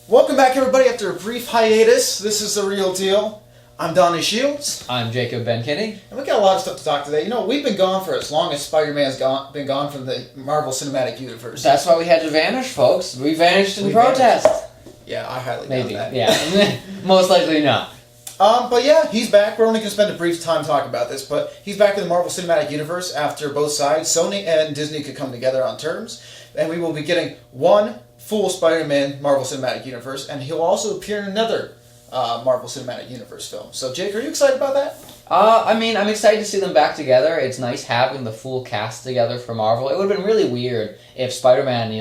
Welcome back, everybody, after a brief hiatus. This is The Real Deal. I'm Donnie Shields. I'm Jacob Ben-Kinney. And we got a lot of stuff to talk today. You know, we've been gone for as long as Spider-Man's been gone from the Marvel Cinematic Universe. That's why we had to vanish, folks. We vanished in protest. Yeah, I highly Maybe. doubt that. Yeah. Most likely not. But yeah, he's back. We're only going to spend a brief time talking about this, but he's back in the Marvel Cinematic Universe after both sides, Sony and Disney, could come together on terms. And we will be getting one full Spider-Man Marvel Cinematic Universe, and he'll also appear in another Marvel Cinematic Universe film. So, Jake, are you excited about that? I'm excited to see them back together. It's nice having the full cast together for Marvel. It would have been really weird if Spider-Man,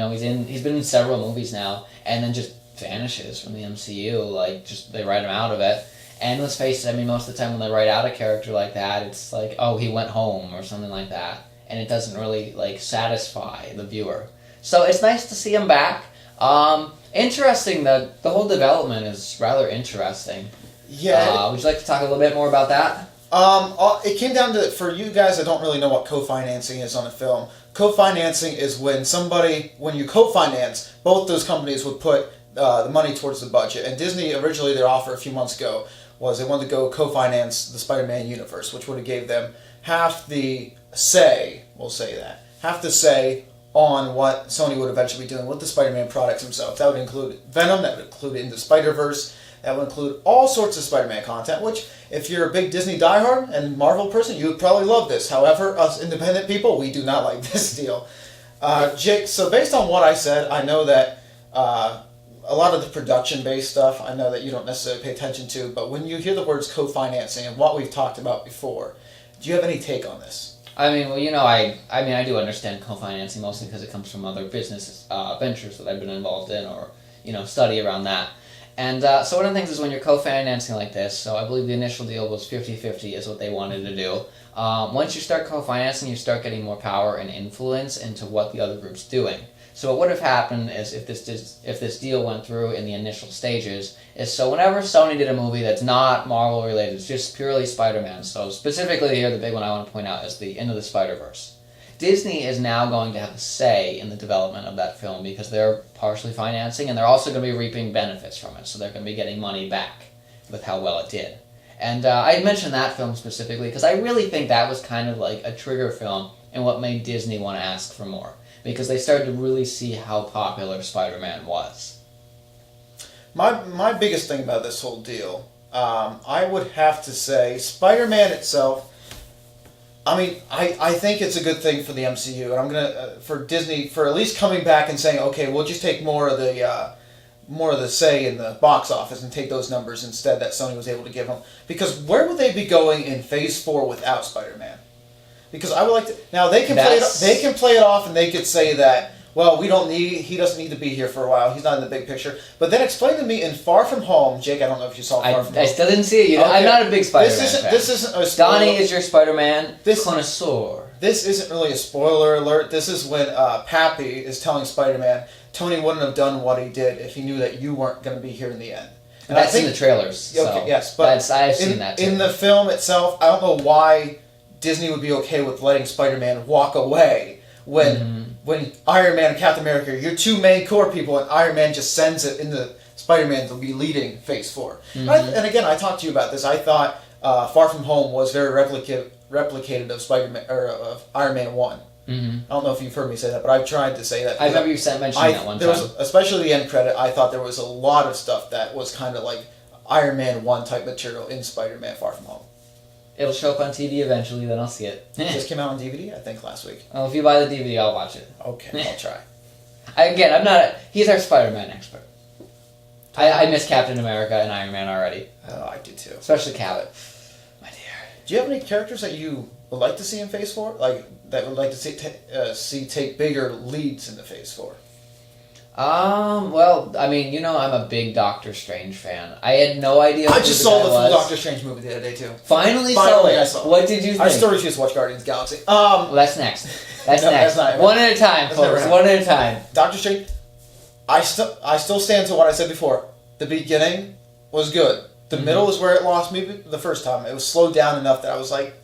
he's been in several movies now, and then just vanishes from the MCU, they write him out of it. And let's face it, most of the time when they write out a character like that, it's like, oh, he went home or something like that, and it doesn't really satisfy the viewer. So it's nice to see him back. Interesting that the whole development is rather interesting. Yeah. Would you like to talk a little bit more about that? It came down to, for you guys that don't really know what co-financing is on a film, co-financing is when you co-finance, both those companies would put the money towards the budget. And Disney, originally, their offer a few months ago was they wanted to go co-finance the Spider-Man universe, which would have gave them half the say, half the say on what Sony would eventually be doing with the Spider-Man products themselves. That would include Venom, that would include Into Spider-Verse, that would include all sorts of Spider-Man content, which, if you're a big Disney diehard and Marvel person, you would probably love this. However, us independent people, we do not like this deal. Jake, so based on what I said, I know that a lot of the production-based stuff, I know that you don't necessarily pay attention to, but when you hear the words co-financing and what we've talked about before, do you have any take on this? I do understand co-financing mostly because it comes from other business ventures that I've been involved in or, study around that. And so one of the things is when you're co-financing like this, so I believe the initial deal was 50-50 is what they wanted to do. Once you start co-financing, you start getting more power and influence into what the other group's doing. So what would have happened is if this deal went through in the initial stages, is so whenever Sony did a movie that's not Marvel related, it's just purely Spider-Man. So specifically here, the big one I want to point out is the Into the Spider-Verse. Disney is now going to have a say in the development of that film because they're partially financing and they're also going to be reaping benefits from it. So they're going to be getting money back with how well it did. And I mentioned that film specifically because I really think that was kind of like a trigger film and what made Disney want to ask for more. Because they started to really see how popular Spider-Man was. My biggest thing about this whole deal, I would have to say, Spider-Man itself, I think it's a good thing for the MCU, and I'm gonna for Disney for at least coming back and saying, okay, we'll just take more of the say in the box office and take those numbers instead that Sony was able to give them. Because where would they be going in Phase 4 without Spider-Man? Because I would like to. Now they can play it off, and they could say that, well, he doesn't need to be here for a while. He's not in the big picture. But then explain to me in Far From Home, Jake. I don't know if you saw Far From Home. I still didn't see it. Okay. I'm not a big Spider-Man fan. This isn't a spoiler. Donnie is your Spider-Man connoisseur. This isn't really a spoiler alert. This is when Pappy is telling Spider-Man, Tony wouldn't have done what he did if he knew that you weren't going to be here in the end. And that's in the trailers. Okay, so yes, but I've seen that too. In the film itself, I don't know why Disney would be okay with letting Spider-Man walk away when Iron Man and Captain America are your two main core people, and Iron Man just sends it into Spider-Man to be leading Phase 4. Mm-hmm. And again, I talked to you about this. I thought Far From Home was very replicated of Spider-Man or of Iron Man 1. Mm-hmm. I don't know if you've heard me say that, but I've tried to say that. I remember you mentioning that one time. Especially the end credit, I thought there was a lot of stuff that was kind of like Iron Man 1 type material in Spider-Man Far From Home. It'll show up on TV eventually, then I'll see it. It just came out on DVD, I think, last week. Well, if you buy the DVD, I'll watch it. Okay, I'll try. He's our Spider-Man expert. I miss Captain America and Iron Man already. Oh, I do too. Especially Cabot. My dear. Do you have any characters that you would like to see in Phase 4? That would like to see take bigger leads into Phase 4? Well, I'm a big Doctor Strange fan. I had no idea. I just saw the full Doctor Strange movie the other day too. Finally saw it. I saw it. What did you think? I still refuse to watch Guardians of the Galaxy. Well, that's next. That's next. One at a time, folks. One at a time. Doctor Strange. I still stand to what I said before. The beginning was good. The middle is where it lost me the first time. It was slowed down enough that I was like,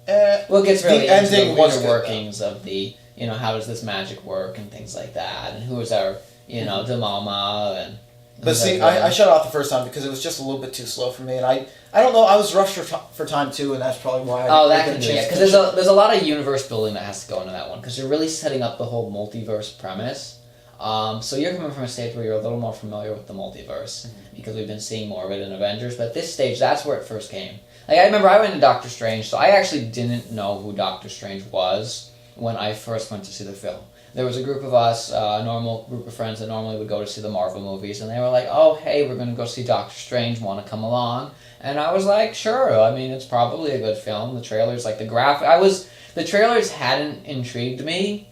Well, it gets really the into the ending was inner workings of the how does this magic work and things like that, and who is our Demama, and But see, I shut off the first time because it was just a little bit too slow for me, and I don't know. I was rushed for time too, and that's probably why. That can be it. Because there's a lot of universe building that has to go into that one because you're really setting up the whole multiverse premise. So you're coming from a stage where you're a little more familiar with the multiverse because we've been seeing more of it in Avengers. But at this stage, that's where it first came. Like I remember I went to Doctor Strange, so I actually didn't know who Doctor Strange was when I first went to see the film. There was a group of us, a normal group of friends that normally would go to see the Marvel movies, and they were like, oh, hey, we're going to go see Doctor Strange, want to come along? And I was like, sure, I mean, it's probably a good film. The trailers, like the the trailers hadn't intrigued me,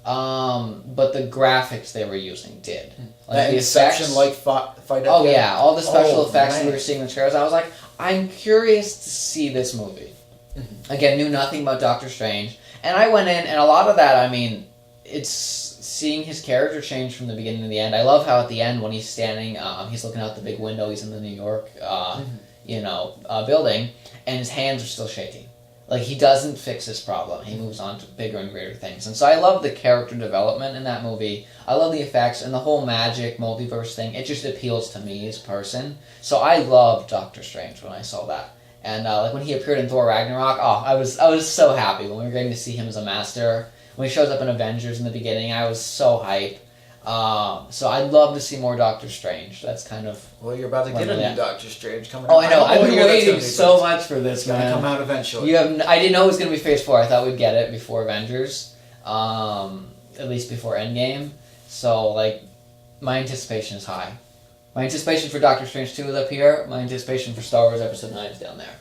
but the graphics they were using did. Like that Inception-like fight. Oh, yeah, all the special effects we were seeing in the trailers, I was like, I'm curious to see this movie. Again, knew nothing about Doctor Strange. And I went in, and a lot of that, I mean, it's seeing his character change from the beginning to the end. I love how at the end when he's standing, he's looking out the big window, he's in the New York, building, and his hands are still shaking. Like, he doesn't fix this problem. He moves on to bigger and greater things. And so I love the character development in that movie. I love the effects and the whole magic multiverse thing. It just appeals to me as a person. So I loved Doctor Strange when I saw that. And like when he appeared in Thor Ragnarok, I was so happy when we were getting to see him as a master. When he shows up in Avengers in the beginning, I was so hype. So I'd love to see more Doctor Strange. That's kind of... Well, you're about to get a new Doctor Strange coming out. Oh, I know. I've been waiting so much for this, man. It's going to come out eventually. I didn't know it was going to be Phase 4. I thought we'd get it before Avengers. At least before Endgame. So, like, my anticipation is high. My anticipation for Doctor Strange 2 is up here. My anticipation for Star Wars Episode 9 is down there.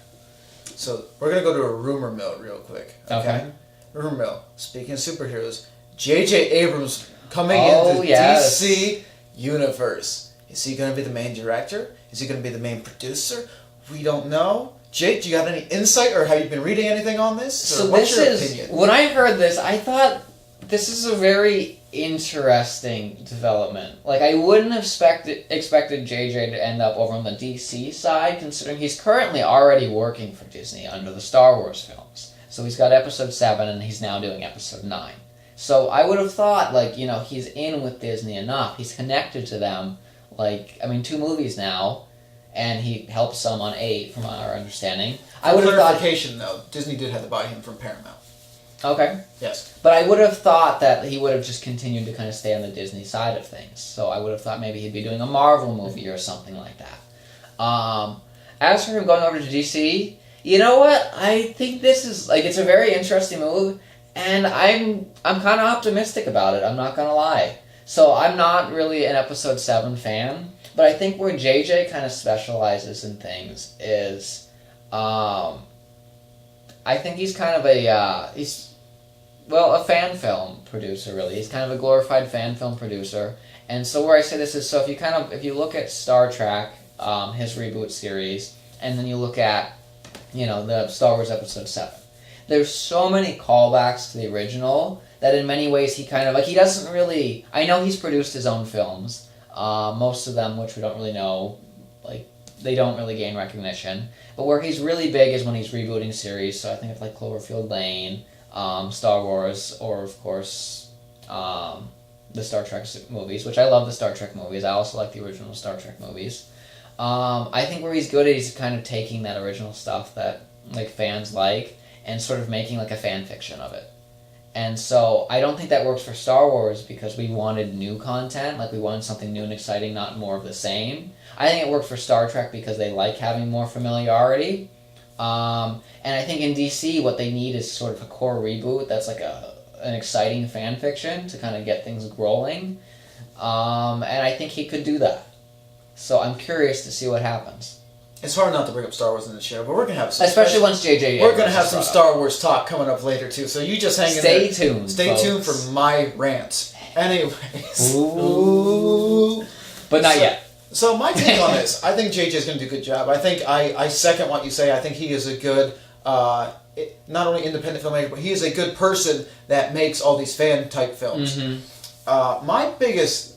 So, we're going to go to a rumor mill real quick. Okay. Rumor mill. Speaking of superheroes, J.J. Abrams coming into DC Universe. Is he going to be the main director? Is he going to be the main producer? We don't know. Jake, do you got any insight, or have you been reading anything on this? So what's your opinion? When I heard this, I thought this is a very interesting development. Like, I wouldn't have expected JJ to end up over on the DC side, considering he's currently already working for Disney under the Star Wars films. So he's got Episode 7, and he's now doing Episode 9. So I would have thought, like, he's in with Disney enough. He's connected to them. Like, 2 movies now, and he helps some on 8, from our understanding. I would have clarification, though, Disney did have to buy him from Paramount. Okay. Yes. But I would have thought that he would have just continued to kind of stay on the Disney side of things. So I would have thought maybe he'd be doing a Marvel movie or something like that. As for him going over to DC, you know what? I think this is, like, it's a very interesting move, and I'm kind of optimistic about it, I'm not going to lie. So I'm not really an Episode 7 fan, but I think where JJ kind of specializes in things is, I think he's kind of a fan film producer, really. He's kind of a glorified fan film producer. And so where I say this is, so if you look at Star Trek, his reboot series, and then you look at, the Star Wars Episode 7, there's so many callbacks to the original that in many ways he kind of, like, he doesn't really, I know he's produced his own films, most of them, which we don't really know, like, they don't really gain recognition. But where he's really big is when he's rebooting series, so I think it's like Cloverfield Lane, Star Wars, or of course, the Star Trek movies, which I love the Star Trek movies. I also like the original Star Trek movies. I think where he's good at, he's kind of taking that original stuff that, like, fans like, and sort of making, like, a fan fiction of it. And so I don't think that works for Star Wars because we wanted new content, like we wanted something new and exciting, not more of the same. I think it worked for Star Trek because they like having more familiarity. And I think in DC what they need is sort of a core reboot that's like an exciting fan fiction to kind of get things rolling. And I think he could do that. So I'm curious to see what happens. It's hard not to bring up Star Wars in the show, but we're going to have some... Especially once JJ... We're going to have some Star Wars talk coming up later, too, so you just hang in there. Stay tuned, Stay folks. tuned for my rant. Anyways. Ooh. But not yet. So my take on this, I think JJ's going to do a good job. I think I second what you say. I think he is a good, not only independent filmmaker, but he is a good person that makes all these fan-type films. Mm-hmm. My biggest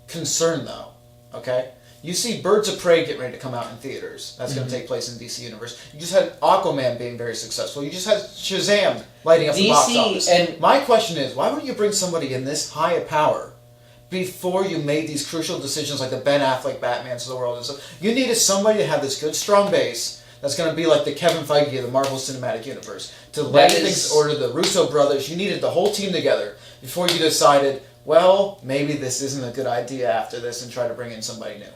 concern, though, okay... You see Birds of Prey get ready to come out in theaters. That's going to take place in DC Universe. You just had Aquaman being very successful. You just had Shazam lighting up the box office. And my question is, why wouldn't you bring somebody in this high of power before you made these crucial decisions like the Ben Affleck Batmans of the world and stuff. You needed somebody to have this good, strong base that's going to be like the Kevin Feige of the Marvel Cinematic Universe. To lay things, or to the Russo brothers, you needed the whole team together before you decided, well, maybe this isn't a good idea after this and try to bring in somebody new.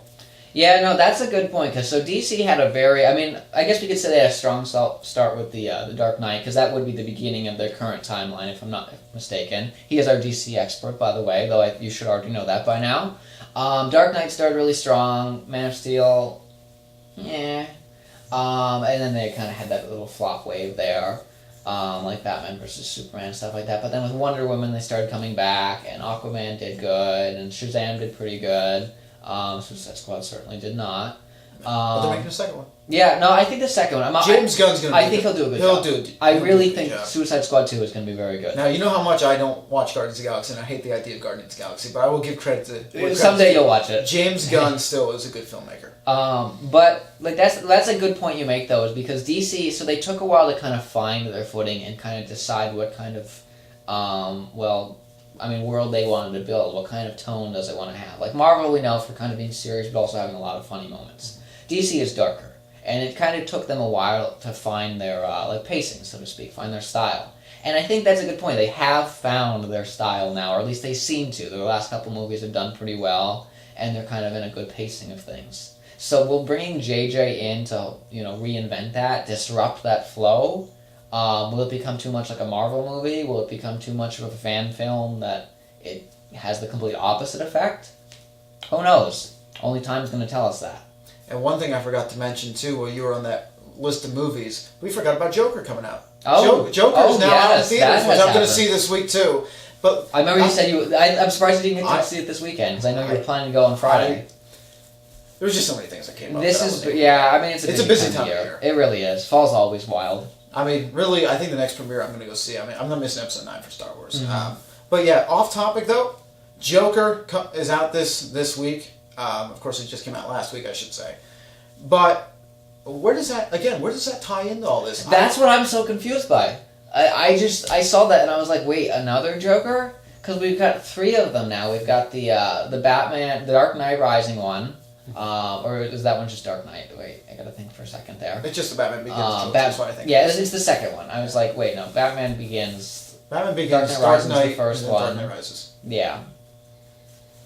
Yeah, no, that's a good point, because so DC had a very, I mean, I guess we could say they had a strong start with the Dark Knight, because that would be the beginning of their current timeline, if I'm not mistaken. He is our DC expert, by the way, though you should already know that by now. Dark Knight started really strong, Man of Steel, yeah. And then they kind of had that little flop wave there, like Batman versus Superman and stuff like that. But then with Wonder Woman, they started coming back, and Aquaman did good, and Shazam did pretty good. Suicide Squad certainly did not. But they're making a second one. Yeah, no, I think the second one. James Gunn's going to I think he'll do a good job. I really think Suicide Squad 2 is going to be very good. Now, you know how much I don't watch Guardians of the Galaxy, and I hate the idea of Guardians of the Galaxy, but I will give credit to... Someday you'll watch it. James Gunn still is a good filmmaker. But like that's a good point you make, though, is because DC, so they took a while to kind of find their footing and kind of decide what kind of, world they wanted to build. What kind of tone does it want to have? Like Marvel, we know for kind of being serious, but also having a lot of funny moments. DC is darker, and it kind of took them a while to find their pacing, so to speak, find their style. And I think that's a good point. They have found their style now, or at least they seem to. Their last couple movies have done pretty well, and they're kind of in a good pacing of things. So will bringing JJ in to reinvent that, disrupt that flow? Will it become too much like a Marvel movie? Will it become too much of a fan film that it has the complete opposite effect? Who knows? Only time's going to tell us that. And one thing I forgot to mention, too, while you were on that list of movies, we forgot about Joker coming out. Joker's now out in theaters, which I'm going to see this week, too. But I remember you said I'm surprised you didn't get to see it this weekend, because I know you were planning to go on Friday. There's just so many things that came up. It's a busy time of year. It really is. Fall's always wild. I mean, really, I think the next premiere I'm going to go see, I'm not missing episode 9 for Star Wars. Mm-hmm. But yeah, off topic though, Joker is out this week. Of course, it just came out last week, I should say. But where does that tie into all this? That's what I'm so confused by. I saw that and I was like, wait, another Joker? Because we've got 3 of them now. We've got the Batman, the Dark Knight Rising one. Or is that one just Dark Knight? Wait, I gotta think for a second there. It's just the Batman Begins. That's what I think. Yeah, it's the second one. I was like, wait, no, Batman Begins. Dark Knight, the first one. Dark Knight Rises. Yeah.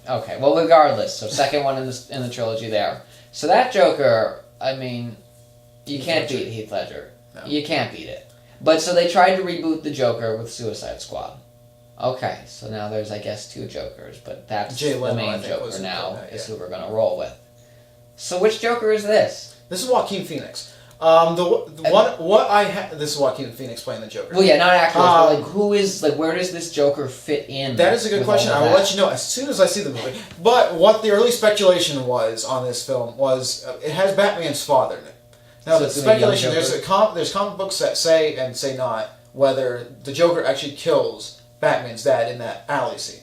Okay, well, regardless, so second one in the trilogy there. So that Joker, I mean, you can't beat Heath Ledger. No. You can't beat it. But so they tried to reboot the Joker with Suicide Squad. Okay, so now there's, I guess, 2 Jokers, but that's the main Joker now, is who we're going to roll with. So which Joker is this? This is Joaquin Phoenix. This is Joaquin Phoenix playing the Joker. Well, yeah, not actors, but who is, where does this Joker fit in? That is a good question. I will let you know as soon as I see the movie. But what the early speculation was on this film was, it has Batman's father in it. Now, the speculation, there's comic books that say and say not whether the Joker actually kills Batman's dad in that alley scene.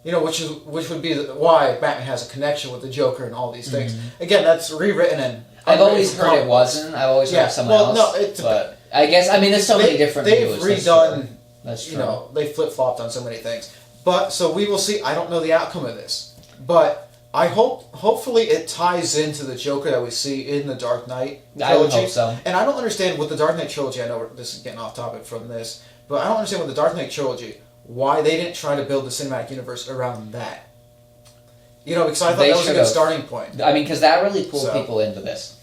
Which would be why Batman has a connection with the Joker and all these things. Mm-hmm. Again, that's rewritten and... I've always heard it wasn't. I've always heard someone else. But I guess, there's so many different views. They've redone... That's true. They flip-flopped on so many things. But, so we will see. I don't know the outcome of this. But I hopefully it ties into the Joker that we see in the Dark Knight trilogy. I would hope so. And I don't understand with the Dark Knight trilogy, I know this is getting off topic from this, but I don't understand with the Dark Knight trilogy why they didn't try to build the cinematic universe around that. Because I thought that was a good starting point. Because that really pulled people into this.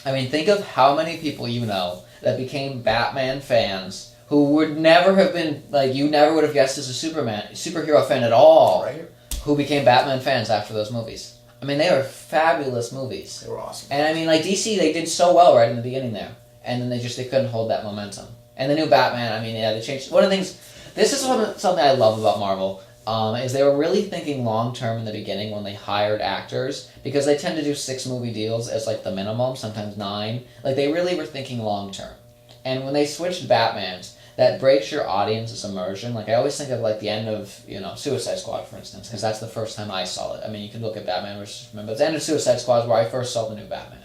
Think of how many people that became Batman fans who would never have been, you never would have guessed as a superhero fan at all, right? Who became Batman fans after those movies. They were fabulous movies. They were awesome. And DC, they did so well right in the beginning there. And then they couldn't hold that momentum. And the new Batman, they changed. One of the things, this is something I love about Marvel, is they were really thinking long-term in the beginning when they hired actors, because they tend to do 6-movie deals as the minimum, sometimes 9. They really were thinking long-term. And when they switched Batmans, that breaks your audience's immersion. I always think of the end of, Suicide Squad, for instance, because that's the first time I saw it. You can look at Batman vs. Superman, but it's the end of Suicide Squad is where I first saw the new Batman.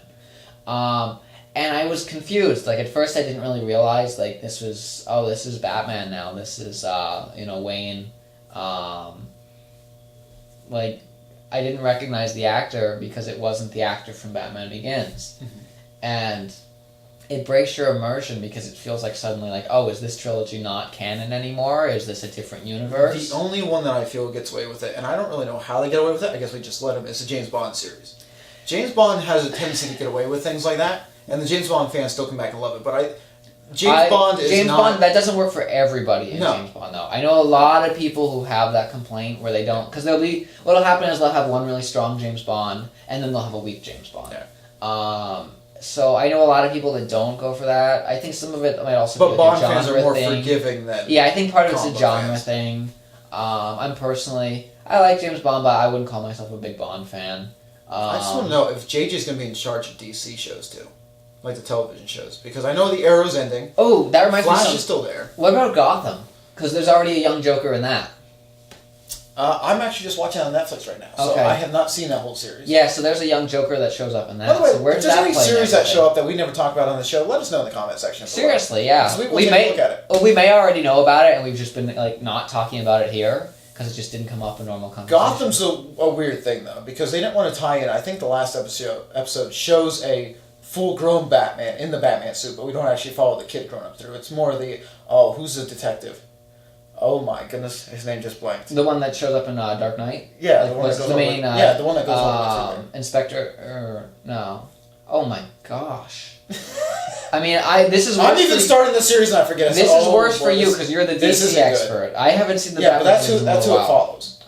And I was confused. At first I didn't really realize, this is Batman now. This is, Wayne, like, I didn't recognize the actor because it wasn't the actor from Batman Begins. And it breaks your immersion because it feels like suddenly like, oh, is this trilogy not canon anymore? Is this a different universe? The only one that I feel gets away with it, and I don't really know how they get away with it, I guess we just let them, is the James Bond series. James Bond has a tendency to get away with things like that, and the James Bond fans still come back and love it, but James Bond, that doesn't work for everybody in James Bond, though. I know a lot of people who have that complaint where they don't... Because what'll happen is they'll have one really strong James Bond, and then they'll have a weak James Bond. Yeah. So I know a lot of people that don't go for that. I think some of it might also be Bond a genre fans are more thing. forgiving than... Yeah, I think part of it's a genre fans. thing. I'm personally... I like James Bond, but I wouldn't call myself a big Bond fan. I just want to know if JJ's going to be in charge of DC shows, too. Like the television shows. Because I know the Arrow's ending. Oh, that reminds me of Flash is still there. What about Gotham? Because there's already a young Joker in that. I'm actually just watching on Netflix right now, so Okay. I have not seen that whole series. Yeah, so there's a young Joker that shows up in that. By the way, so where's if there's that any playing series that everything? show up that we never talk about on the show, let us know in the comment section. Seriously, yeah. So we may look at it. Well, we may already know about it, and we've just been like not talking about it here because it just didn't come up in normal conversation. Gotham's a weird thing though, because they didn't want to tie in. I think the last episode shows a full-grown Batman in the Batman suit, but we don't actually follow the kid growing up through. It's more the who's the detective? Oh my goodness, his name just blanked. The one that shows up in Dark Knight. Yeah, like, the one that goes the main. the one that goes over to Inspector. No. Oh my gosh. I mean, this is. I'm even starting the series and I forget. This is worse for you because you're the DC expert. I haven't seen the. Yeah, but that's who it follows.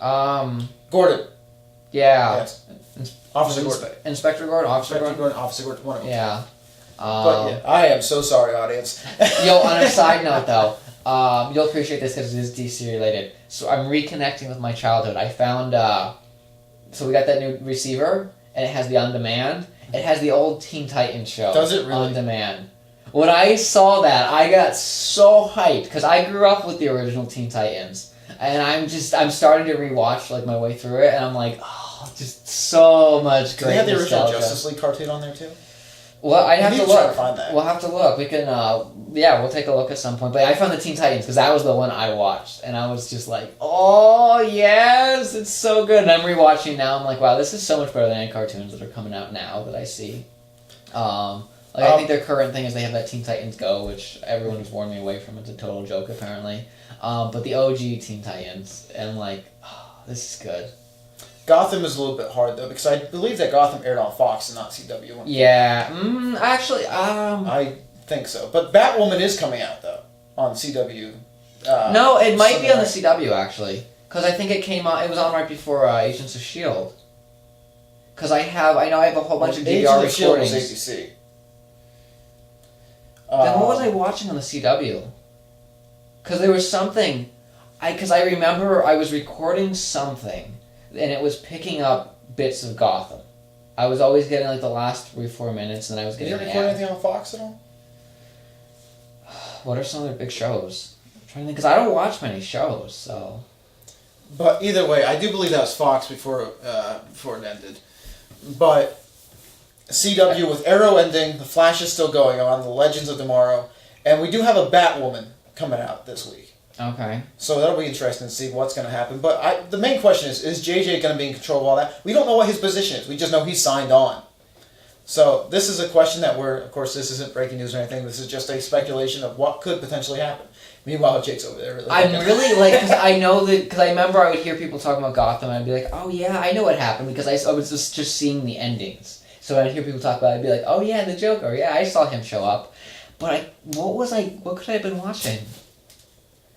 Gordon. Yeah. Yes. Officer Gordon. Inspector Gordon. Officer Gordon. Officer Gordon. One of them. Yeah. But yeah, I am so sorry, audience. Yo, on a side note though, you'll appreciate this because it is DC related. So I'm reconnecting with my childhood. I found, so we got that new receiver, and it has the on demand. It has the old Teen Titans show. Does it really? On demand. When I saw that, I got so hyped because I grew up with the original Teen Titans, and I'm starting to rewatch like my way through it, and I'm like, oh, just so much great. Do they have the original nostalgia. Justice League cartoon on there too? Well, I'd have to look. Try to find that. We'll have to look. We can, we'll take a look at some point. But I found the Teen Titans because that was the one I watched, and I was just like, "Oh yes, it's so good." And I'm rewatching now. I'm like, "Wow, this is so much better than any cartoons that are coming out now that I see." I think their current thing is they have that Teen Titans Go, which everyone has warned me away from. It's a total joke, apparently. But the OG Teen Titans, and I'm like, oh, this is good. Gotham is a little bit hard though because I believe that Gotham aired on Fox and not CW. Yeah, actually, I think so. But Batwoman is coming out though on CW. No, it might be on the CW actually, because I think it came out. It was on right before Agents of Shield. Because I know I have a whole bunch of DVR Agents of Shield was recordings. ABC. Then what was I watching on the CW? Because there was something, because I remember I was recording something, and it was picking up bits of Gotham. I was always getting like the last 3-4 minutes, and I was Did getting. you record anything on Fox at all? What are some other big shows? I'm trying to think, because I don't watch many shows, so. But either way, I do believe that was Fox before it ended. But CW with Arrow ending, The Flash is still going on, The Legends of Tomorrow, and we do have a Batwoman coming out this week. Okay. So that'll be interesting to see what's going to happen. But the main question is JJ going to be in control of all that? We don't know what his position is. We just know he's signed on. So this is a question that of course, this isn't breaking news or anything. This is just a speculation of what could potentially happen. Meanwhile, Jake's over there. I'm really like, because I know that, because I remember I would hear people talking about Gotham, and I'd be like, oh yeah, I know what happened, because I was just seeing the endings. So when I'd hear people talk about it, I'd be like, oh yeah, the Joker, yeah, I saw him show up. But what could I have been watching?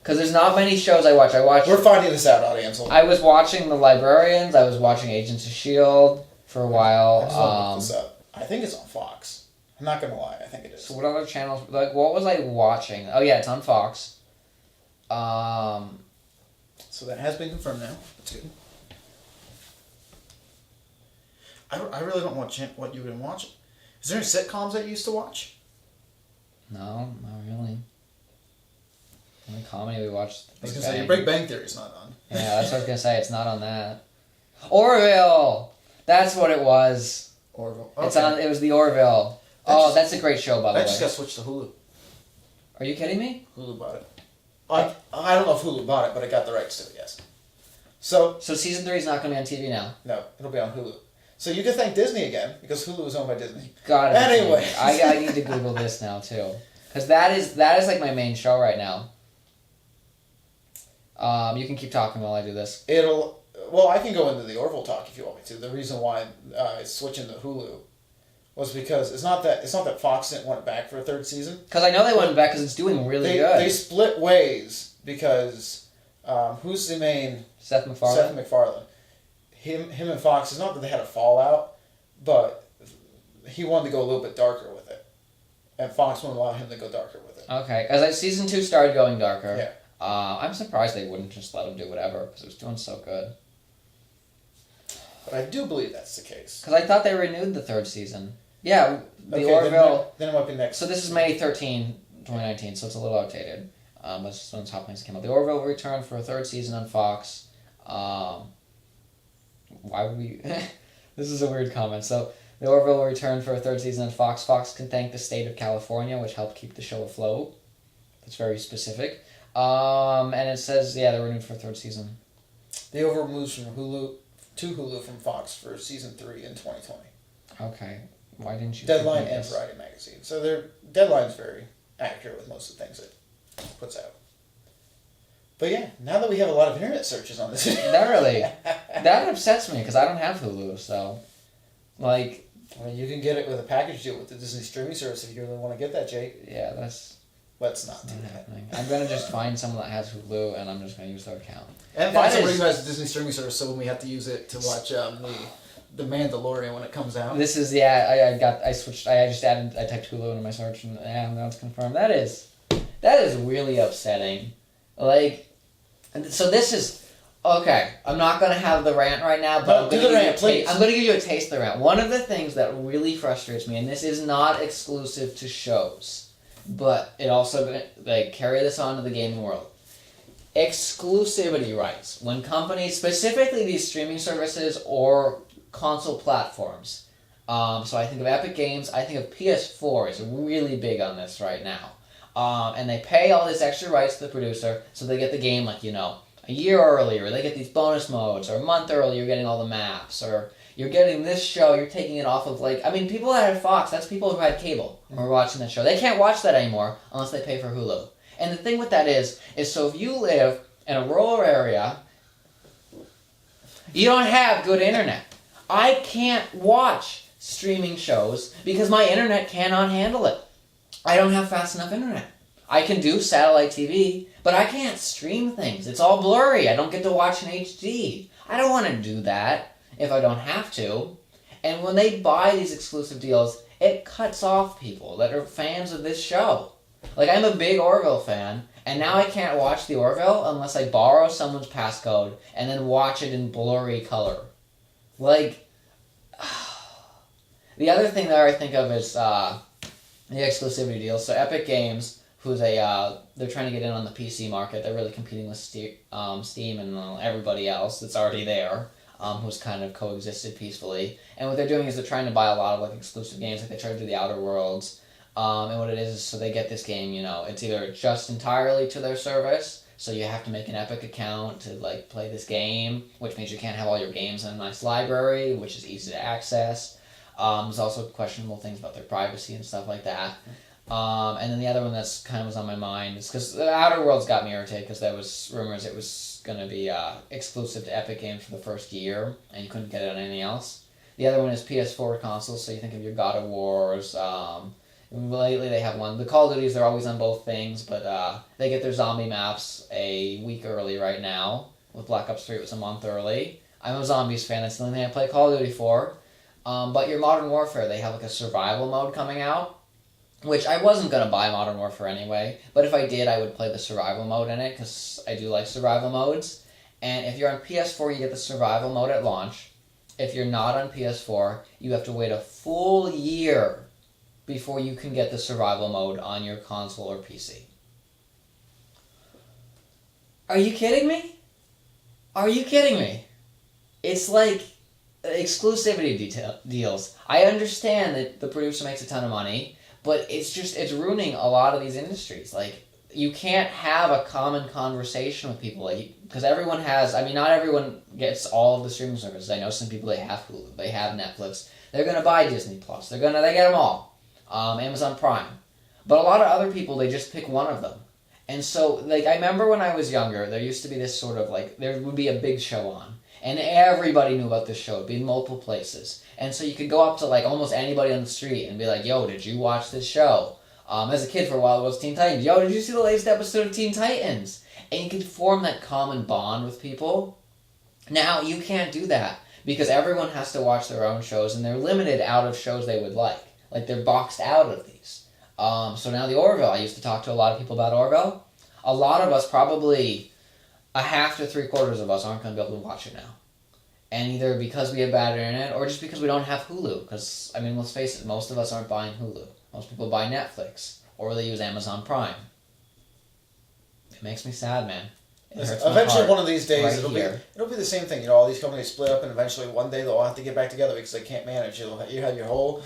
Because there's not many shows I watch. We're finding this out, audience. I was watching The Librarians, I was watching Agents of S.H.I.E.L.D. for a while. I just want to look this up. I think it's on Fox. I'm not going to lie, I think it is. So what other channels, like, what was I watching? Oh yeah, it's on Fox. So that has been confirmed now. That's good. I really don't watch what you've been watching. Is there any sitcoms that you used to watch? No, not really. The only comedy we watched. I was going to say, your Big Bang Theory is not on. Yeah, that's what I was going to say. It's not on that. Orville! That's what it was. Orville. Okay. It's on. It was the Orville. That's a great show, by the way. That just got switched to Hulu. Are you kidding me? Hulu bought it. I don't know if Hulu bought it, but I got the rights to it, yes. So season 3 is not going to be on TV now. no, it'll be on Hulu. So you can thank Disney again because Hulu is owned by Disney. Got it. Anyway, I need to Google this now too, because that is like my main show right now. You can keep talking while I do this. Well, I can go into the Orville talk if you want me to. The reason why it's switching to Hulu was because it's not that Fox didn't want it back for a third season. Because I know they want it back because it's doing really good. They split ways because who's the main Seth MacFarlane. Seth MacFarlane. Him and Fox. It's not that they had a fallout, but he wanted to go a little bit darker with it, and Fox wouldn't allow him to go darker with it. Okay, as season 2 started going darker. Yeah. I'm surprised they wouldn't just let him do whatever because it was doing so good. But I do believe that's the case. Because I thought they renewed the 3rd season. Yeah, the Okay, Orville. Then it might be next. So this is May 13, 2019, so it's a little outdated. That's when Top Wings came out. The Orville returned for a 3rd season on Fox. Why would we... This is a weird comment. So the Orville returned for a 3rd season on Fox. Fox can thank the state of California, which helped keep the show afloat. That's very specific. And it says, they're renewed for a 3rd season. The Orville moves from Hulu to Hulu from Fox for season 3 in 2020. Okay. Why didn't you... Deadline and Variety magazine. So their Deadline's very accurate with most of the things it puts out. But yeah, now that we have a lot of internet searches on this... That upsets me, because I don't have Hulu, so... Like... Well, you can get it with a package deal with the Disney streaming service if you really want to get that, Jake. Yeah, that's... Let's not do that. Happening. I'm going to just find someone that has Hulu, and I'm just going to use their account. And find somebody who has a Disney streaming service, so when we have to use it to watch the Mandalorian when it comes out. This is, I switched, I typed Hulu into my search, and now it's confirmed. That is really upsetting. Like, so this is, okay, I'm not going to have the rant right now, but I'm going to give you a taste of the rant. One of the things that really frustrates me, and this is not exclusive to shows, but it also, carry this on to the gaming world. Exclusivity rights. When companies, specifically these streaming services or console platforms, so I think of Epic Games, I think of PS4 is really big on this right now. And they pay all this extra rights to the producer, so they get the game, a year earlier. They get these bonus modes, or a month earlier you're getting all the maps, or you're getting this show, you're taking it off of, people that had Fox, that's people who had cable and were watching that show. They can't watch that anymore unless they pay for Hulu. And the thing with that is so if you live in a rural area, you don't have good internet. I can't watch streaming shows because my internet cannot handle it. I don't have fast enough internet. I can do satellite TV, but I can't stream things. It's all blurry. I don't get to watch in HD. I don't want to do that if I don't have to. And when they buy these exclusive deals, it cuts off people that are fans of this show. I'm a big Orville fan, and now I can't watch the Orville unless I borrow someone's passcode and then watch it in blurry color. The other thing that I think of is the exclusivity deals. So Epic Games, who's they're trying to get in on the PC market. They're really competing with Steam and everybody else that's already there. Who's kind of coexisted peacefully. And what they're doing is they're trying to buy a lot of exclusive games. They try to do the Outer Worlds. And what it is so they get this game, it's either just entirely to their service, so you have to make an Epic account to play this game, which means you can't have all your games in a nice library, which is easy to access. There's also questionable things about their privacy and stuff like that. And then the other one that's kind of was on my mind is because the Outer Worlds got me irritated because there was rumors it was going to be exclusive to Epic Games for the first year, and you couldn't get it on anything else. The other one is PS4 consoles, so you think of your God of Wars. Lately they have one. The Call of Duties, they're always on both things, but they get their zombie maps a week early right now. With Black Ops 3, it was a month early. I'm a Zombies fan. That's the only thing I play Call of Duty for. But your Modern Warfare, they have a survival mode coming out, which I wasn't going to buy Modern Warfare anyway, but if I did, I would play the survival mode in it, because I do like survival modes. And if you're on PS4, you get the survival mode at launch. If you're not on PS4, you have to wait a full year before you can get the survival mode on your console or PC. Are you kidding me? Are you kidding me? It's exclusivity deals. I understand that the producer makes a ton of money, but it's ruining a lot of these industries. you can't have a common conversation with people, like, because everyone has. I mean, not everyone gets all of the streaming services. I know some people, they have Hulu, they have Netflix. They're gonna buy Disney Plus. They get them all. Amazon Prime. But a lot of other people, they just pick one of them. And so, like, I remember when I was younger, there used to be this sort of, like, there would be a big show on. And everybody knew about this show. It'd be in multiple places. And so you could go up to, like, almost anybody on the street and be like, yo, did you watch this show? As a kid for a while, it was Teen Titans. Yo, did you see the latest episode of Teen Titans? And you could form that common bond with people. Now, you can't do that because everyone has to watch their own shows, and they're limited out of shows they would like. Like, they're boxed out of these. So now the Orville, I used to talk to a lot of people about Orville. A lot of us, probably a half to 3/4 of us, aren't going to be able to watch it now. And either because we have bad internet or just because we don't have Hulu. Because, I mean, let's face it, most of us aren't buying Hulu. Most people buy Netflix or they use Amazon Prime. It makes me sad, man. Eventually, one of these days, right it'll be the same thing. You know, all these companies split up, and eventually, one day they'll have to get back together because they can't manage. You have your whole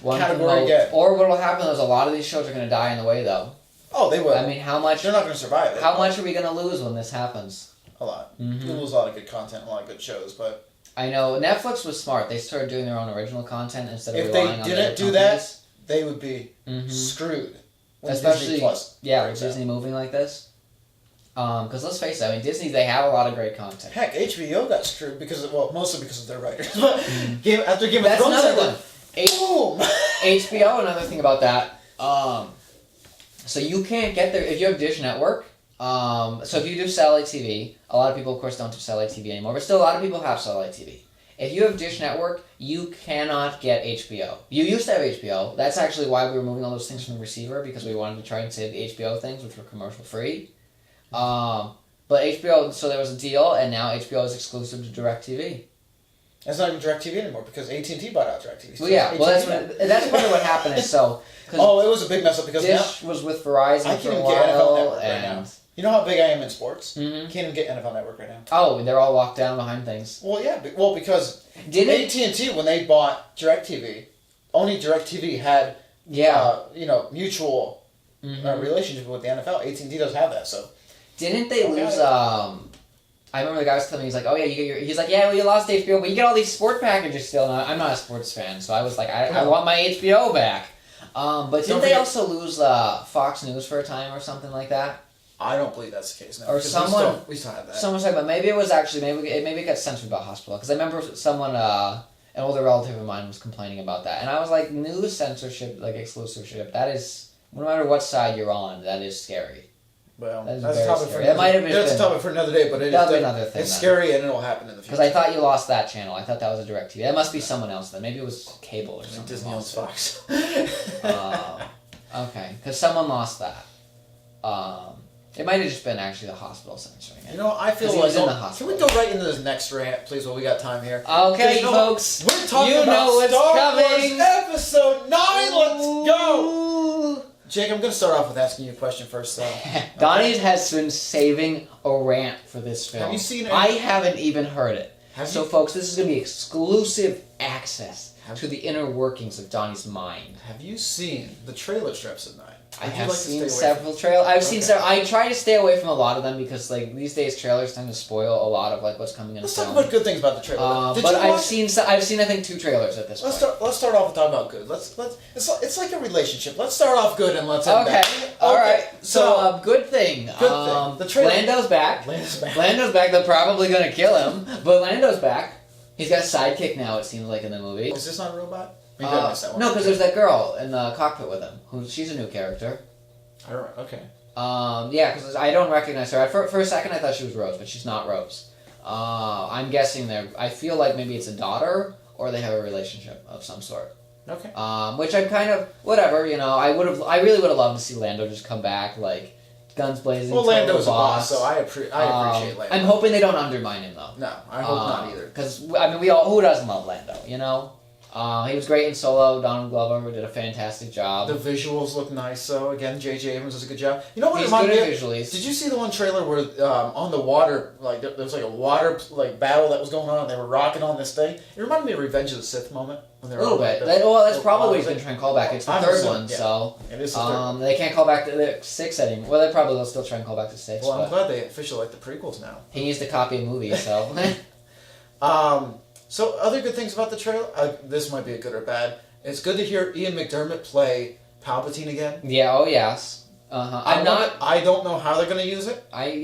category again. Or what will happen is a lot of these shows are going to die in the way, though. Oh, they will. I mean, how much? They're not going to survive it. How much are we going to lose when this happens? A lot. Mm-hmm. You lose a lot of good content, a lot of good shows, but I know Netflix was smart. They started doing their own original content instead of if relying they on didn't do that, they would be screwed. Especially, Disney Plus, with Disney moving like this. Because let's face it, I mean, Disney, they have a lot of great content. Heck, HBO got screwed mostly because of their writers. But after Game of That's Thrones, another one. Boom! HBO, another thing about that. So you can't get there if you have Dish Network. So if you do satellite TV, a lot of people, of course, don't do satellite TV anymore, but still a lot of people have satellite TV. If you have Dish Network, you cannot get HBO. You used to have HBO. That's actually why we were moving all those things from the receiver, because we wanted to try and save the HBO things, which were commercial free. But HBO, so there was a deal, and now HBO is exclusive to DirecTV. It's not even DirecTV anymore because AT&T bought out DirecTV. So well, yeah, that's part of what happened. Is so. It was a big mess up because Dish was with Verizon for a while, get NFL Network right now. You know how big I am in sports? Mm-hmm. Can't even get NFL Network right now. Oh, they're all locked down behind things. Well, yeah, because AT&T, when they bought DirecTV, only DirecTV had mutual relationship with the NFL. AT&T doesn't have that, so. Didn't they lose? I remember the guy was telling me, he's like, oh yeah, you get he's like, yeah, well, you lost HBO, but you get all these sport packages still. And I'm not a sports fan, so I was like, I want my HBO back. But didn't they also lose Fox News for a time or something like that? I don't believe that's the case. No, or someone we still have that. Someone said, but maybe it was actually maybe it got censored by hospital, because I remember someone an older relative of mine was complaining about that, and I was like, news censorship, like exclusiveship, that is, no matter what side you're on, that is scary. Well, that's a topic for a topic for another day, but that'll be another thing. It's scary and it'll happen in the future. Because I thought you lost that channel. I thought that was a DirecTV. That must be someone else then. Maybe it was cable or something. Disney owns Fox. Okay, because someone lost that. It might have just been actually the hospital censoring it. You know, I feel like can we go right into this next rant, please? While we got time here. Okay, folks. We're talking about what's Star coming. Wars Episode 9. Let's go. Jake, I'm going to start off with asking you a question first, though. Donnie has been saving a rant for this film. Have you seen it? I haven't even heard it. Folks, this is going to be exclusive access to the inner workings of Donnie's mind. Have you seen the trailer strips at night? I have seen several trailers. I try to stay away from a lot of them because, like, these days trailers tend to spoil a lot of like what's coming in. Let's talk about good things about the trailer. But I've seen I think 2 trailers at this point. Let's start off with talking about good. It's like a relationship. Let's start off good and let's end bad. All right. So good thing. Good thing. The trailer. Lando's back. Lando's back. They're probably gonna kill him, but Lando's back. He's got a sidekick now. It seems like in the movie. Is this not a robot? No, because there's that girl in the cockpit with him. She's a new character. Okay. Yeah, because I don't recognize her. For a second, I thought she was Rose, but she's not Rose. I'm guessing I feel like maybe it's a daughter, or they have a relationship of some sort. Okay. Which I'm kind of whatever. You know, I really would have loved to see Lando just come back, like guns blazing. Well, Lando's a boss, so I appreciate Lando. I'm hoping they don't undermine him though. No, I hope not either. Because I mean, who doesn't love Lando? You know. He was great in Solo. Donald Glover did a fantastic job. The visuals look nice, so again, J.J. Abrams does a good job. You know what He's reminded good me at of? visuals. Did you see the one trailer where on the water, like there was like a water like battle that was going on, and they were rocking on this thing? It reminded me of Revenge of the Sith moment when they A were little all, bit. like, That's probably what he's been trying to call back. It's the third one, yeah. so It is the third one. they can't call back to the 6 anymore. Well, they probably will still try and call back to 6. Well, but I'm glad they officially like the prequels now. he needs to copy a movie, so. So other good things about the trailer. This might be a good or bad. It's good to hear Ian McDermott play Palpatine again. Yeah. Oh yes. I don't know how they're going to use it. We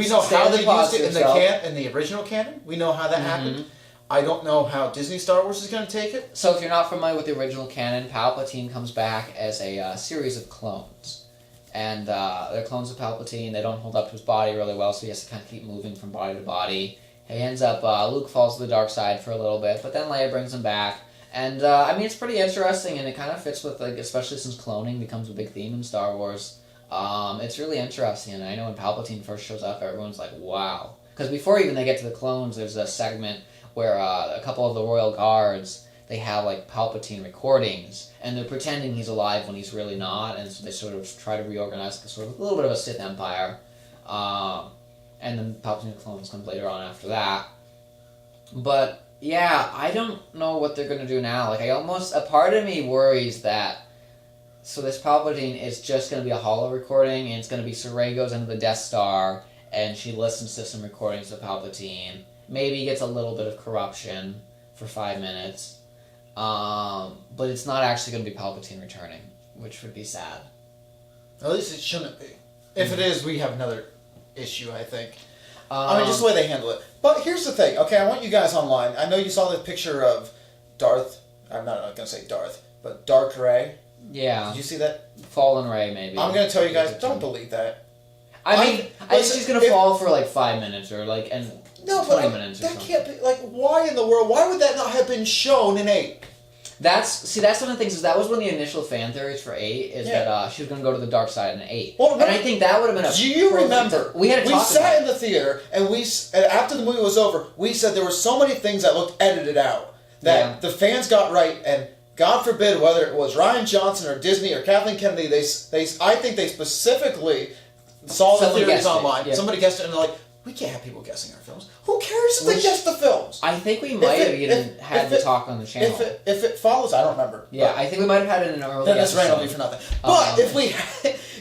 know how they used it in the original canon. We know how that happened. I don't know how Disney Star Wars is going to take it. So if you're not familiar with the original canon, Palpatine comes back as a series of clones. And they're clones of Palpatine. They don't hold up to his body really well, so he has to kind of keep moving from body to body. He ends up, Luke falls to the dark side for a little bit, but then Leia brings him back. And, it's pretty interesting, and it kind of fits with, like, especially since cloning becomes a big theme in Star Wars. It's really interesting, and I know when Palpatine first shows up, everyone's like, wow. Because before even they get to the clones, there's a segment where a couple of the royal guards, they have, like, Palpatine recordings, and they're pretending he's alive when he's really not, and so they sort of try to reorganize sort of a little bit of a Sith empire. And then Palpatine clones comes later on after that. But, yeah, I don't know what they're going to do now. Like, a part of me worries that, so this Palpatine is just going to be a holo recording, and it's going to be Saray goes into the Death Star, and she listens to some recordings of Palpatine. Maybe gets a little bit of corruption for 5 minutes. But it's not actually going to be Palpatine returning, which would be sad. At least it shouldn't be. If it is, we have another issue, I think. Just the way they handle it. But here's the thing. Okay, I want you guys online. I know you saw the picture of Darth. I'm not going to say Darth, but Dark Rey. Yeah. Did you see that? Fallen Rey, maybe. I'm going to tell you guys, don't believe that. I think she's going to fall for like 5 minutes or like 20 minutes or that something. can't be, like, why in the world? Why would that not have been shown in 8? That's one of the things is that was one of the initial fan theories for 8 is that she was going to go to the dark side in 8. Well, and I think that would have been a. Do you remember? We had to talk sat about in the theater and after the movie was over, we said there were so many things that looked edited out that the fans got right, and God forbid whether it was Rian Johnson or Disney or Kathleen Kennedy, I think they specifically saw the theories online. Yeah. Somebody guessed it and they're like, we can't have people guessing our films. Who cares if they guess the films? I think we might have even had the talk on the channel. If it follows, I don't remember. Yeah, I think we might have had it in an early then episode. Then this rant will be for nothing. But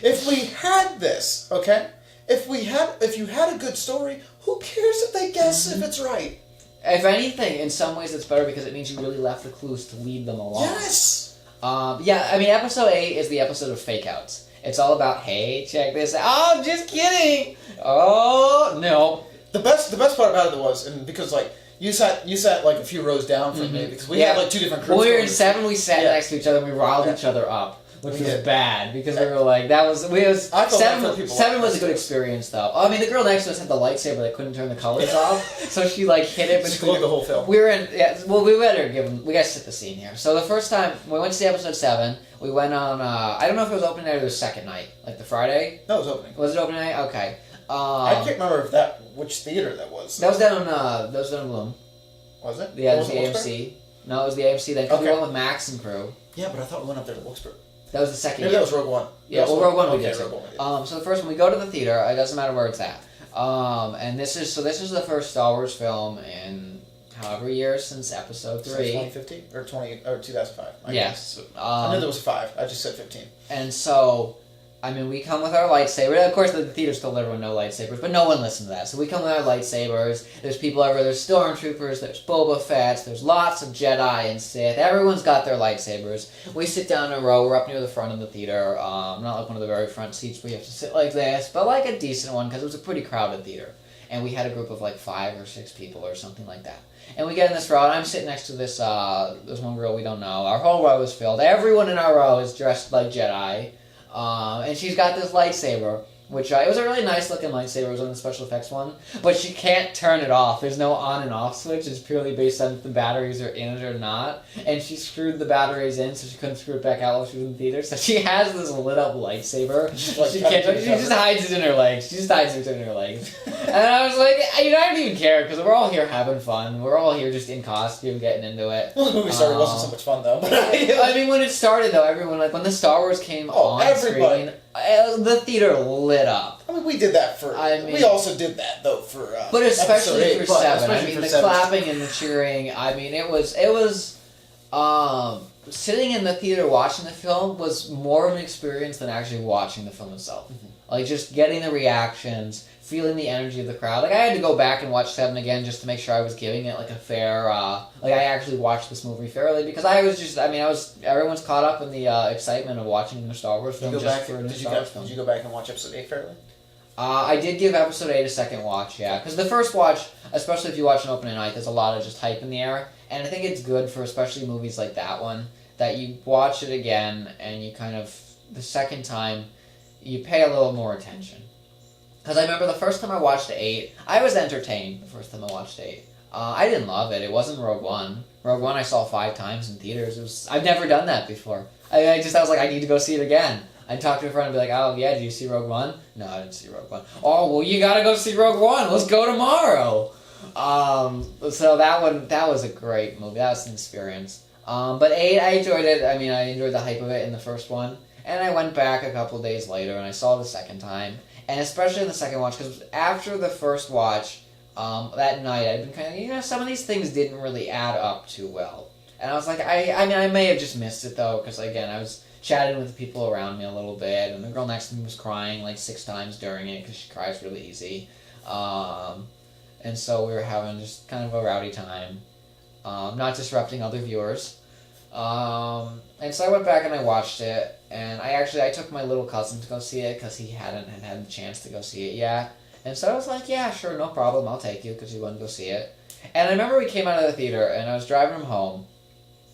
if we had this, okay? If you had a good story, who cares if they guess if it's right? If anything, in some ways it's better because it means you really left the clues to lead them along. Yes! Episode 8 is the episode of fake outs. It's all about, hey, check this out. Oh, I'm just kidding. Oh, no. The best part about it was, and because like you sat like a few rows down from me because we had like 2 different crews. When we were in 7, we sat next to each other and we riled each other up, which was bad because we were like, Seven was a good experience though. I mean, the girl next to us had the lightsaber that couldn't turn the colors off, so she like hit it. She glowed the whole film. We were in. Yeah, well, we better give them. We gotta set the scene here. So the first time we went to see episode 7, we went on. I don't know if it was opening night or the second night, like the Friday. No, it was opening. Was it opening night? Okay. I can't remember which theater that was. That was down in Bloom. Was it? Yeah, it was the AMC. No, it was the AMC then. Because we went with Max and crew. Yeah, but I thought we went up there to Wilkesburg. That was the second year. That was Rogue One. Yeah, Rogue One we did. Rogue One. So the first one, we go to the theater. It doesn't matter where it's at. And this is the first Star Wars film in however years since Episode 3. 2015 or 2005. Yes. I knew there was 5. I just said 15. And so, I mean, we come with our lightsaber. Of course, the theaters told everyone no lightsabers, but no one listened to that. So we come with our lightsabers. There's people everywhere. There's Stormtroopers. There's Boba Fett. There's lots of Jedi and Sith. Everyone's got their lightsabers. We sit down in a row. We're up near the front of the theater. Not like one of the very front seats where you have to sit like this, but like a decent one because it was a pretty crowded theater. And we had a group of like 5 or 6 people or something like that. And we get in this row, and I'm sitting next to this one girl we don't know. Our whole row is filled. Everyone in our row is dressed like Jedi. And she's got this lightsaber. which it was a really nice looking lightsaber. It was on the special effects one, but she can't turn it off. There's no on and off switch. It's purely based on if the batteries are in it or not. And she screwed the batteries in, so she couldn't screw it back out while she was in the theater. So she has this lit up lightsaber. She just hides it in her legs. She just hides it in her legs. And I was like, I don't even care because we're all here having fun. We're all here just in costume, getting into it. Well, the movie started wasn't so much fun though. I mean, when it started though, everyone when the Star Wars came on screen, the theater lit up. I mean, we did that for. We also did that though for. But especially for 7. I mean, the clapping and the cheering. I mean, it was. Sitting in the theater watching the film was more of an experience than actually watching the film itself. Mm-hmm. Like just getting the reactions, feeling the energy of the crowd. Like I had to go back and watch 7 again just to make sure I was giving it like a fair. Like I actually watched this movie fairly because I was just. I mean, everyone's caught up in the excitement of watching a new Star Wars film. Did you go back and watch Episode 8 fairly? I did give Episode 8 a second watch, yeah. Because the first watch, especially if you watch an opening night, there's a lot of just hype in the air. And I think it's good for especially movies like that one, that you watch it again and you kind of, the second time, you pay a little more attention. Because I remember the first time I watched 8, I was entertained the first time I watched 8. I didn't love it. It wasn't Rogue One. Rogue One I saw 5 times in theaters. I've never done that before. I was like, I need to go see it again. I'd talk to a friend and be like, oh, yeah, did you see Rogue One? No, I didn't see Rogue One. Oh, well, you gotta go see Rogue One. Let's go tomorrow. So that was a great movie. That was an experience. But 8, I enjoyed it. I mean, I enjoyed the hype of it in the first one. And I went back a couple days later and I saw it the second time. And especially in the second watch, because after the first watch, that night, I'd been kind of, some of these things didn't really add up too well. And I was like, I mean, I may have just missed it, though, because, again, I was chatting with the people around me a little bit, and the girl next to me was crying like 6 times during it, because she cries really easy. And so we were having just kind of a rowdy time, not disrupting other viewers. And so I went back and I watched it, and I took my little cousin to go see it, because he hadn't had the chance to go see it yet. And so I was like, yeah, sure, no problem, I'll take you, because he wanted to go see it. And I remember we came out of the theater, and I was driving him home,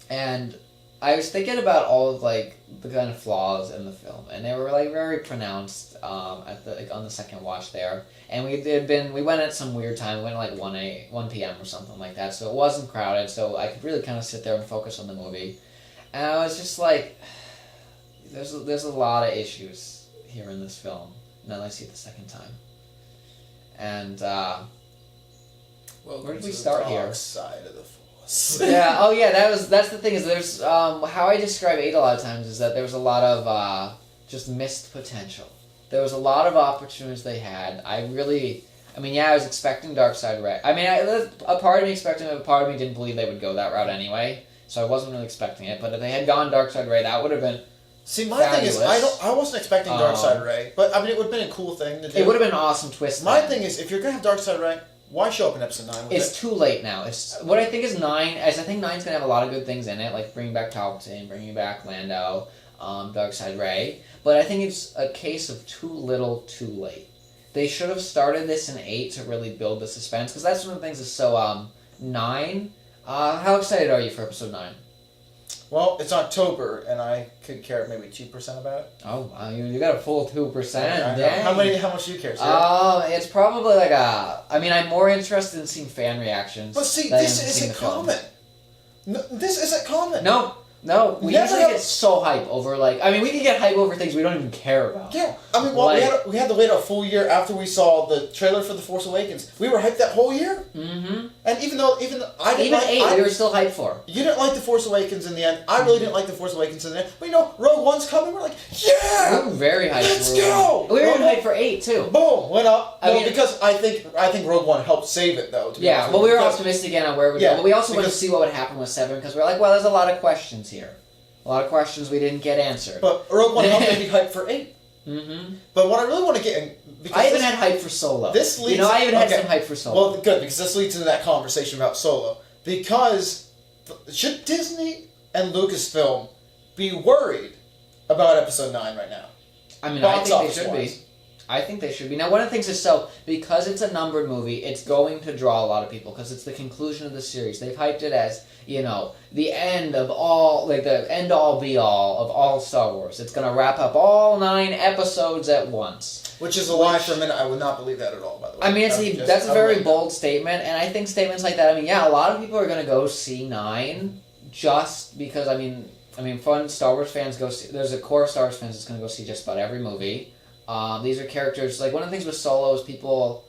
and I was thinking about all of, like, the kind of flaws in the film, and they were, like, very pronounced on the second watch there. And we went at some weird time, we went at, like, 1 p.m. or something like that, so it wasn't crowded, so I could really kind of sit there and focus on the movie. And I was just like, there's a lot of issues here in this film, and then I see it the second time. And, where did we start here? Side of the Force. Yeah. Oh, yeah. That's the thing is there's how I describe 8 a lot of times is that there was a lot of just missed potential. There was a lot of opportunities they had. I was expecting Dark Side Ray. I mean, a part of me expected it, a part of me didn't believe they would go that route anyway. So I wasn't really expecting it. But if they had gone Dark Side Ray, that would have been. See, my fabulous. Thing is, I wasn't expecting Dark Side Ray, but I mean, it would have been a cool thing to do. It would have been an awesome twist. My thing is, if you're gonna have Dark Side Ray, why show up in Episode 9 with It's too late now. It's what I think is 9. As I think 9's gonna have a lot of good things in it, like bringing back Palpatine, bringing back Lando, Dark Side Ray. But I think it's a case of too little, too late. They should have started this in 8 to really build the suspense, because that's one of the things that's so 9. How excited are you for Episode 9? Well, it's October, and I could care maybe 2% about it. Oh, wow, you got a full 2%. Dang. How much do you care? It's probably like I'm more interested in seeing fan reactions. But see, this isn't common. No, this isn't common. No, we usually get so hype over, we can get hype over things we don't even care about. Yeah, I mean, we had to wait a full year after we saw the trailer for The Force Awakens. We were hyped that whole year. Mm-hmm. And even I didn't 8, we were still hyped for. You didn't like The Force Awakens in the end. I really didn't like The Force Awakens in the end. But Rogue One's coming. We're like, yeah! We were very hyped. Let's go! We were even hyped for 8, too. Boom, went up. Because I think Rogue One helped save it, though. We were optimistic again on where we go. But we also wanted to see what would happen with 7, because we're like, well, there's a lot of questions here. A lot of questions we didn't get answered. But Rogue One helped me be hyped for 8. Mm-hmm. But what I really want to get in... I even had hype for Solo. I even had some hype for Solo. Well, good, because this leads into that conversation about Solo. Because should Disney and Lucasfilm be worried about Episode 9 right now? I mean, I think they should be. I think they should be. Now, one of the things is, because it's a numbered movie, it's going to draw a lot of people, because it's the conclusion of the series. They've hyped it as, the end of all, the end-all, be-all of all Star Wars. It's going to wrap up all 9 episodes at once. Which is a lie for a minute. I would not believe that at all, by the way. I mean, that's a very bold statement, and I think statements like that, I mean, yeah, a lot of people are going to go see 9 just because, I mean, fun Star Wars fans go see, there's a core of Star Wars fans that's going to go see just about every movie. These are characters, like, one of the things with Solo is people,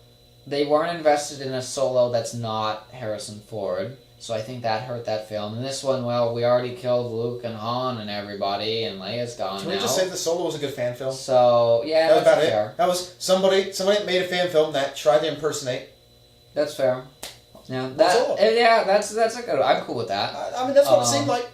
they weren't invested in a Solo that's not Harrison Ford. So I think that hurt that film. And this one, well, we already killed Luke and Han and everybody, and Leia's gone now. Can we just say the Solo was a good fan film? So, yeah, that was about fair. it. That was somebody made a fan film that tried to impersonate. That's fair. Yeah, that's a good. I'm cool with that. I mean, that's what it seemed like.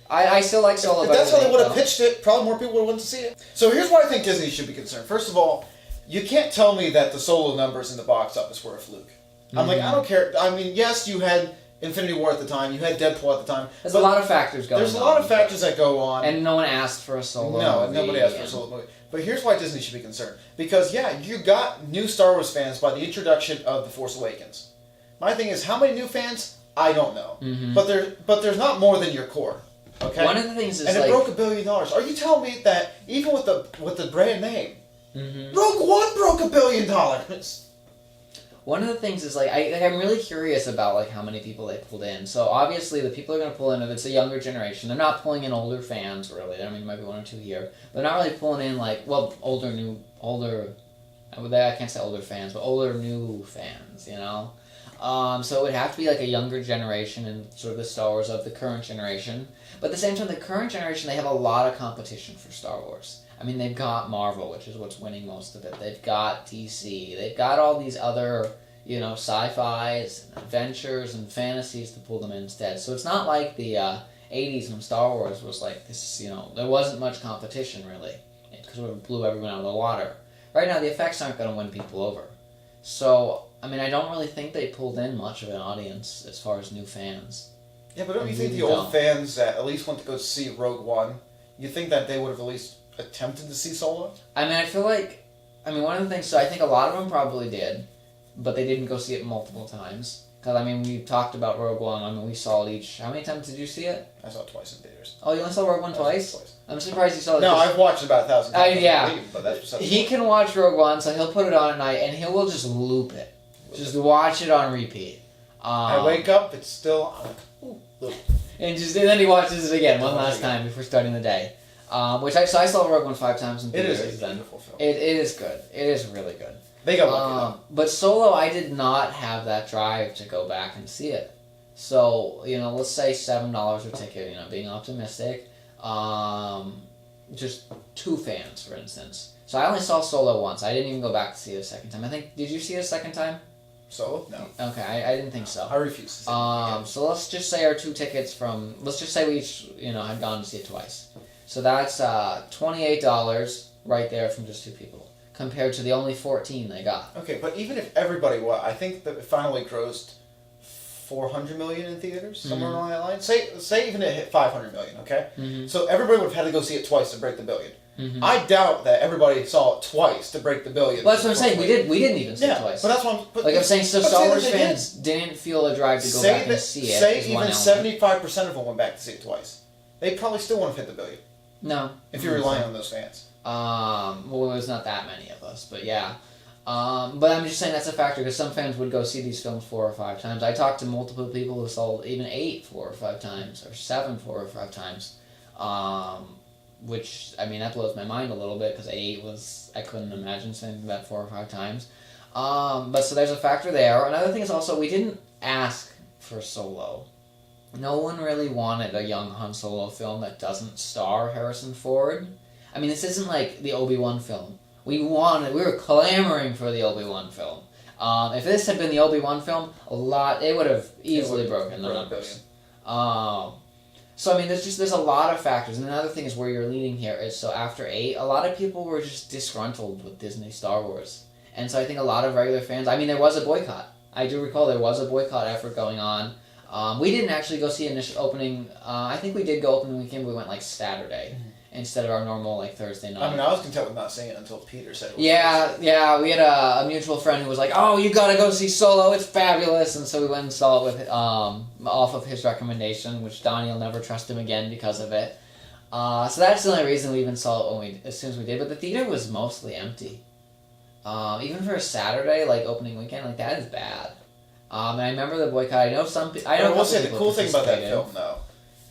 I still like Solo. If that's how they would have pitched it, probably more people would have went to see it. So here's why I think Disney should be concerned. First of all, you can't tell me that the Solo numbers in the box office were a fluke. I'm like, I don't care. I mean, yes, you had Infinity War at the time, you had Deadpool at the time. There's a lot of factors going on. There's a lot of factors that go on. And no one asked for a Solo movie. Nobody asked for a Solo movie. But here's why Disney should be concerned. Because, yeah, you got new Star Wars fans by the introduction of The Force Awakens. My thing is, how many new fans? I don't know. Mm-hmm. But there's not more than your core. Okay? One of the things is, and it broke $1 billion. Are you telling me that even with the brand name, Rogue One broke $1 billion? One of the things is, like, I'm really curious about, like, how many people they pulled in. So, obviously, the people they're going to pull in, if it's a younger generation, they're not pulling in older fans, really. I mean, there might be 1 or 2 here. But they're not really pulling in, like, well, I can't say older fans, but older, new fans, you know? So it would have to be, like, a younger generation and sort of the Star Wars of the current generation. But at the same time, the current generation, they have a lot of competition for Star Wars. I mean, they've got Marvel, which is what's winning most of it. They've got DC. They've got all these other, you know, sci-fis and adventures and fantasies to pull them in instead. So it's not like the 80s when Star Wars was like this, you know, there wasn't much competition, really. It sort of blew everyone out of the water. Right now, the effects aren't going to win people over. So, I mean, I don't really think they pulled in much of an audience as far as new fans. Yeah, but don't you think the old fans that at least went to go see Rogue One, you think that they would have at least attempted to see Solo? I mean, I feel like, one of the things, so I think a lot of them probably did, but they didn't go see it multiple times. Because, I mean, we talked about Rogue One, I mean, we saw it each, how many times did you see it? I saw it twice in theaters. Oh, you only saw Rogue One twice? I'm surprised you saw it. No, I've watched it about 1,000 times. Yeah. But that's he can watch Rogue One, so he'll put it on at night, and he will just loop it. Just watch it on repeat. I wake up, it's still, loop. And then he watches it again one last time before starting the day. So I saw Rogue One 5 times in theaters. It is a beautiful film. It is good. It is really good. They got lucky but Solo, I did not have that drive to go back and see it. So, you know, let's say $7 a ticket, you know, being optimistic. Just 2 fans, for instance. So I only saw Solo once. I didn't even go back to see it a second time. Did you see it a second time? Solo? No. Okay, I didn't think so. I refuse to see it. So let's just say our 2 tickets let's just say we each, you know, had gone to see it twice. So that's $28 right there from just 2 people, compared to the only 14 they got. Okay, but even if everybody, I think that it finally grossed $400 million in theaters, somewhere along that line. Say even it hit $500 million, okay? Mm-hmm. So everybody would have had to go see it twice to break the $1 billion. Mm-hmm. I doubt that everybody saw it twice to break the $1 billion. Well, that's what I'm saying. We didn't even see it twice. But that's what I'm saying. So Star Wars fans didn't feel a drive to go back and see it. Say even 75% of them went back to see it twice. They probably still wouldn't have hit the $1 billion. No. If you're relying on those fans. Well, there's not that many of us, but yeah. But I'm just saying that's a factor, because some fans would go see these films 4 or 5 times. I talked to multiple people who saw even 8 4 or 5 times, or 7 4 or 5 times. Which, I mean, that blows my mind a little bit, because 8 was, I couldn't imagine seeing that 4 or 5 times. But so there's a factor there. Another thing is also, we didn't ask for Solo. No one really wanted a young Han Solo film that doesn't star Harrison Ford. I mean, this isn't like the Obi-Wan film. We were clamoring for the Obi-Wan film. If this had been the Obi-Wan film, it would have easily broken the numbers. So, I mean, there's a lot of factors. And another thing is where you're leading here is, so after 8, a lot of people were just disgruntled with Disney Star Wars. And so I think a lot of regular fans, I mean, there was a boycott. I do recall there was a boycott effort going on. We didn't actually go see initial opening. I think we did go opening weekend. We went like Saturday instead of our normal like Thursday night. I mean, I was content with not seeing it until Peter said it was. Yeah. We had a mutual friend who was like, "Oh, you gotta go see Solo. It's fabulous." And so we went and saw it with off of his recommendation, which Donnie will never trust him again because of it. So that's the only reason we even saw it as soon as we did. But the theater was mostly empty. Even for a Saturday, like opening weekend, like that is bad. And I remember the boycott. I know I will say the cool thing about that film, though,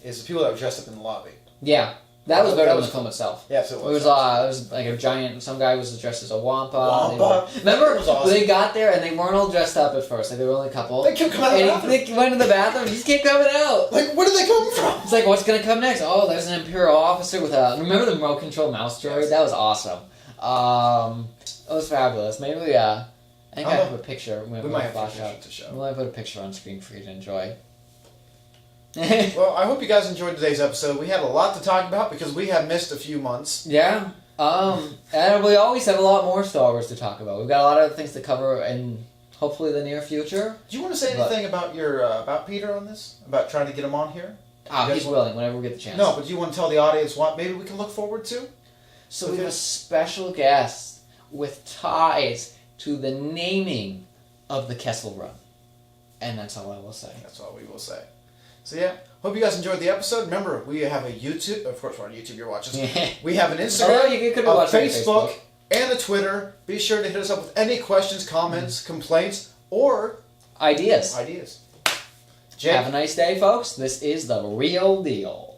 is the people that were dressed up in the lobby. Yeah, that was better than the film itself. Yeah, so it was like a giant. Some guy was dressed as a wampa. Remember awesome. when they got there and they weren't all dressed up at first? Like they were only a couple. They kept coming out. They went to the bathroom. He just kept coming out. Like, where did they come from? It's like, what's gonna come next? Oh, there's an Imperial officer with a. Remember the remote control mouse droid? Yes. That was awesome. It was fabulous. Maybe I think I have a picture. We might have a picture to show. We might put a picture on screen for you to enjoy. Well, I hope you guys enjoyed today's episode. We had a lot to talk about because we have missed a few months. Yeah. And we always have a lot more Star Wars to talk about. We've got a lot of things to cover in hopefully the near future. Do you want to say anything about your about Peter on this? About trying to get him on here? He's willing whenever we get the chance. No, but do you want to tell the audience what maybe we can look forward to? So we have a special guest with ties to the naming of the Kessel Run. And that's all I will say. That's all we will say. So yeah, hope you guys enjoyed the episode. Remember, we have a YouTube. Of course, we're on YouTube. You're watching. We have an Instagram, a Facebook, and a Twitter. Be sure to hit us up with any questions, comments, complaints, or ideas. Jake, have a nice day, folks. This is The Real Deal.